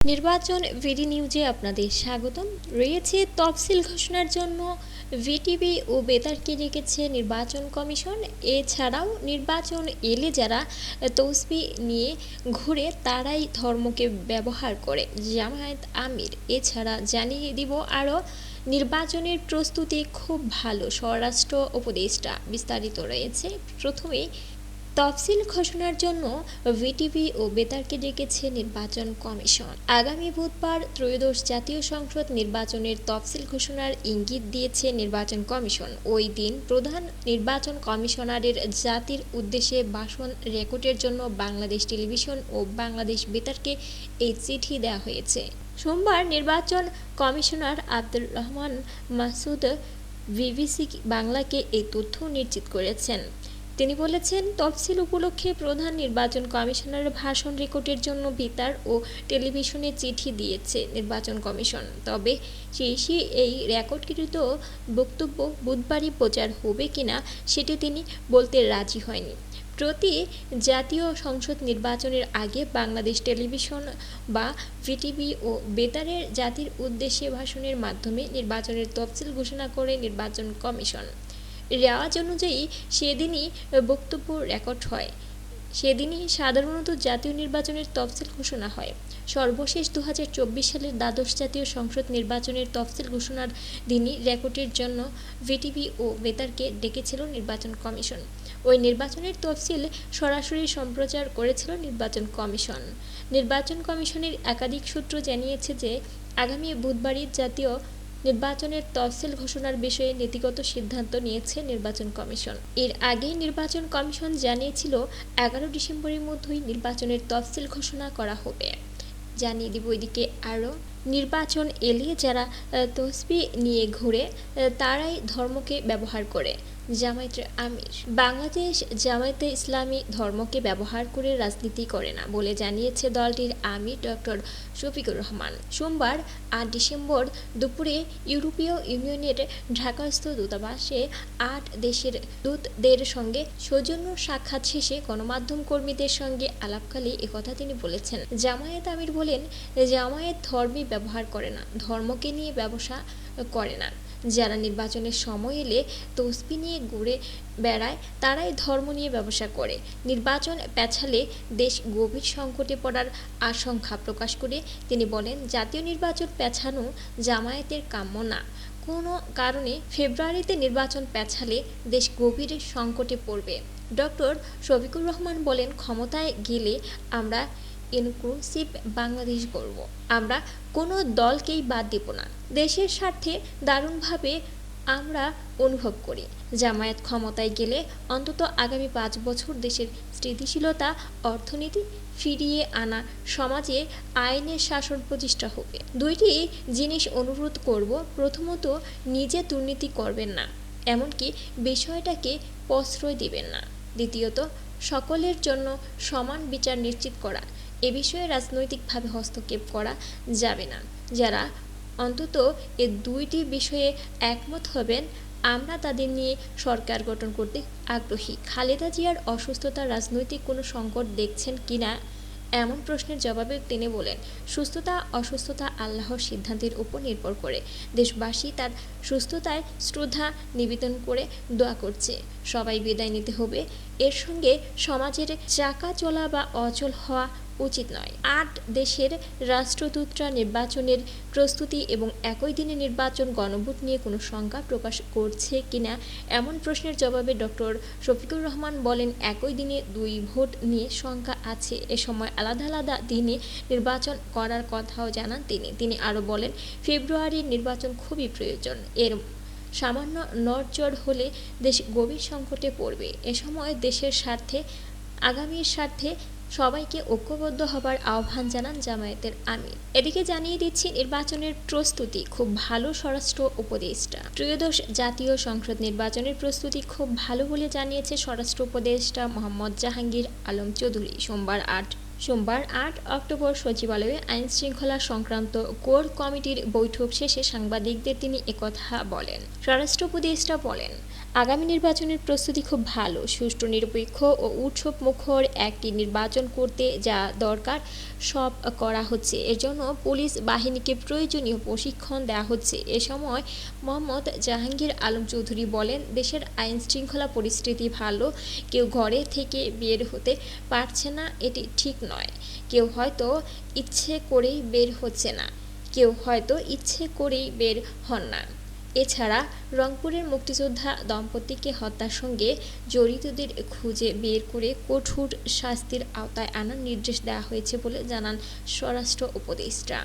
নির্বাচন ভিডি নিউজে আপনাদের স্বাগতম। রয়েছে তফসিল ঘোষণার জন্য ভিটিভি ও বেতারকে রেখেছে নির্বাচন কমিশন। এছাড়াও নির্বাচন এলে যারা তসবি নিয়ে ঘুরে তারাই ধর্মকে ব্যবহার করে, জামায়াত আমির। এছাড়া জানিয়ে দিব আরও নির্বাচনের প্রস্তুতি খুব ভালো, স্বরাষ্ট্র উপদেষ্টা। বিস্তারিত রয়েছে। প্রথমেই তফসিল ঘোষণার জন্য ভিটিভি ও বেতারকে ডেকেছে নির্বাচন কমিশন। আগামী বুধবার ত্রয়োদশ জাতীয় সংসদ নির্বাচনের তফসিল ঘোষণার ইঙ্গিত দিয়েছে নির্বাচন কমিশন। ওই দিন প্রধান নির্বাচন কমিশনারের জাতির উদ্দেশ্যে ভাষণ রেকর্ডের জন্য বাংলাদেশ টেলিভিশন ও বাংলাদেশ বেতারকে এই চিঠি দেওয়া হয়েছে। সোমবার নির্বাচন কমিশনার আব্দুর রহমান মাসুদ বিবিসি বাংলাকে এই তথ্য নিশ্চিত করেছেন। তিনি বলেছেন, তফসিল উপলক্ষে প্রধান নির্বাচন কমিশনারের ভাষণ রেকর্ডের জন্য বেতার ও টেলিভিশনে চিঠি দিয়েছে নির্বাচন কমিশন। তবে শেষে এই রেকর্ডকৃত বক্তব্য বুধবারই প্রচার হবে কিনা সেটি তিনি বলতে রাজি হয়নি। প্রতি জাতীয় সংসদ নির্বাচনের আগে বাংলাদেশ টেলিভিশন বা ভিটিভি ও বেতারের জাতির উদ্দেশ্যে ভাষণের মাধ্যমে নির্বাচনের তফসিল ঘোষণা করে নির্বাচন কমিশন। রেওয়াজ অনুযায়ী সেদিনই বক্তব্য রেকর্ড হয়। সেদিনই সাধারণত জাতীয় নির্বাচনের তফসিল ঘোষণা হয়। সর্বশেষ 2024 সালের দ্বাদশ জাতীয় সংসদ নির্বাচনের তফসিল ঘোষণার দিনই রেকর্ডের জন্য ভিটিভি ও বেতারকে ডেকেছিল নির্বাচন কমিশন। ওই নির্বাচনের তফসিল সরাসরি সম্প্রচার করেছিল নির্বাচন কমিশন। নির্বাচন কমিশনের একাধিক সূত্র জানিয়েছে যে আগামী বুধবারই জাতীয় নির্বাচনের তফসিল ঘোষণার বিষয়ে নীতিগত সিদ্ধান্ত নিয়েছে নির্বাচন কমিশন। এর আগেই নির্বাচন কমিশন জানিয়েছিল 11 ডিসেম্বরের মধ্যেই নির্বাচনের তফসিল ঘোষণা করা হবে। জানিয়ে দিব এদিকে আরও নির্বাচন এলে যারা তসবি নিয়ে ঘুরে তারাই ধর্মকে ব্যবহার করে, জামায়াত আমির। বাংলাদেশ জামায়াতে ইসলামী ধর্মকে ব্যবহার করে রাজনীতি করে না বলে জানিয়েছে দলটির আমির ডক্টর শফিকুর রহমান। সোমবার 8 ডিসেম্বর দুপুরে ইউরোপীয় ইউনিয়নের ঢাকাস্থ দূতাবাসে 8 দেশের দূতদের সঙ্গে সৌজন্য সাক্ষাৎ শেষে গণমাধ্যম কর্মীদের সঙ্গে আলাপকালে একথা তিনি বলেছেন। জামায়াত আমির বলেন, জামায়াত ধর্মী ব্যবহার করে না, ধর্মকে নিয়ে ব্যবসা করে না। যারা নির্বাচনের সময় এলে তসবি নিয়ে ঘুরে বেড়ায় তারাই ধর্ম নিয়ে ব্যবসা করে। নির্বাচন পেছালে দেশ গভীর সংকটে পড়ার আশঙ্কা প্রকাশ করে তিনি বলেন, জাতীয় নির্বাচন পেছানো জামায়াতের কাম্য না। কোনো কারণে ফেব্রুয়ারিতে নির্বাচন পেছালে দেশ গভীর সংকটে পড়বে। ডক্টর শফিকুর রহমান বলেন, ক্ষমতায় গেলে আমরা ইনক্লুসিভ বাংলাদেশ গড়ব। আমরা কোনো দলকেই বাদ দেব না। দেশের স্বার্থে দারুণভাবে আমরা অনুভব করি। জামায়াত ক্ষমতায় গেলে অন্তত আগামী 5 বছর দেশের স্থিতিশীলতা, অর্থনীতি ফিরিয়ে আনা, সমাজে আইনের শাসন প্রতিষ্ঠা হবে। দুইটি জিনিস অনুরোধ করব। প্রথমত, নিজে দুর্নীতি করবেন না, এমনকি বিষয়টাকে প্রশ্রয় দিবেন না। দ্বিতীয়ত, সকলের জন্য সমান বিচার নিশ্চিত করা। এ বিষয়ে রাজনৈতিকভাবে হস্তক্ষেপ করা যাবে না। যারা অন্তত এ দুইটি বিষয়ে একমত হবেন আমরা তাদের নিয়ে সরকার গঠন করতে আগ্রহী। খালেদা জিয়ার অসুস্থতা রাজনৈতিক কোনো সংকট দেখছেন কিনা এমন প্রশ্নের জবাবে তিনি বলেন, সুস্থতা অসুস্থতা আল্লাহর সিদ্ধান্তের উপর নির্ভর করে। দেশবাসী তার সুস্থতায় শ্রদ্ধা নিবেদন করে দোয়া করছে। সবাই বিদায় নিতে হবে, এর সঙ্গে সমাজের চাকা চলা বা অচল হওয়া উচিত নয়। 8 দেশের রাষ্ট্রদূতরা নির্বাচনের প্রস্তুতি এবং একই দিনে নির্বাচন গণভোট নিয়ে কোনো শঙ্কা প্রকাশ করছে কিনা এমন প্রশ্নের জবাবে ডক্টর শফিকুর রহমান বলেন, একই দিনে 2 ভোট নিয়ে শঙ্কা আছে। এ সময় আলাদা আলাদা দিনে নির্বাচন করার কথাও জানান তিনি আরও বলেন, ফেব্রুয়ারির নির্বাচন খুবই প্রয়োজন। এর সামান্য নড়চড় হলে দেশ গভীর সংকটে পড়বে। এ সময় দেশের স্বার্থে, আগামীর স্বার্থে সবাইকে ঐক্যবদ্ধ হবার আহ্বান জানান জামায়াতের আমির। এদিকে জানিয়ে দিচ্ছি নির্বাচনের প্রস্তুতি খুব ভালো, স্বরাষ্ট্র উপদেষ্টা। ত্রয়োদশ জাতীয় সংসদ নির্বাচনের প্রস্তুতি খুব ভালো বলে জানিয়েছে স্বরাষ্ট্র উপদেষ্টা মোহাম্মদ জাহাঙ্গীর আলম চৌধুরী। সোমবার 8 অক্টোবর সচিবালয়ে আইন শৃঙ্খলা সংক্রান্ত কোর কমিটির বৈঠক শেষে সাংবাদিকদের তিনি একথা বলেন। স্বরাষ্ট্র উপদেষ্টা বলেন, আগামী নির্বাচনের প্রস্তুতি খুব ভালো, সুষ্ঠু, নিরপেক্ষ ও উৎসব মুখর একটি নির্বাচন করতে যা দরকার সব করা হচ্ছে। এর জন্য পুলিশ বাহিনীকে প্রয়োজনীয় প্রশিক্ষণ দেওয়া হচ্ছে। এ সময় মোহাম্মদ জাহাঙ্গীর আলম চৌধুরী বলেন, দেশের আইন শৃঙ্খলা পরিস্থিতি ভালো, কেউ ঘরে থেকে বের হতে পারছে না, এটি ঠিক নয়। কেউ হয়তো ইচ্ছে করেই বের হচ্ছে না, কেউ হয়তো ইচ্ছে করেই বের হন না। এছাড়া রংপুরের মুক্তিযোদ্ধা দম্পতিকে হত্যার সঙ্গে জড়িতদের খুঁজে বের করে কঠোর শাস্তির আওতায় আনার নির্দেশ দেওয়া হয়েছে বলে জানান স্বরাষ্ট্র উপদেষ্টা।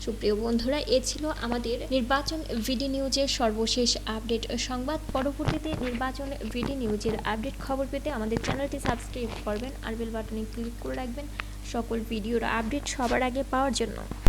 সুপ্রিয় বন্ধুরা, এ ছিল আমাদের নির্বাচন ভিডি নিউজের সর্বশেষ আপডেট সংবাদ। পরবর্তীতে নির্বাচন ভিডি নিউজের আপডেট খবর পেতে আমাদের চ্যানেলটি সাবস্ক্রাইব করবেন আর বেল বাটনে ক্লিক করে রাখবেন সকল ভিডিওর আপডেট সবার আগে পাওয়ার জন্য।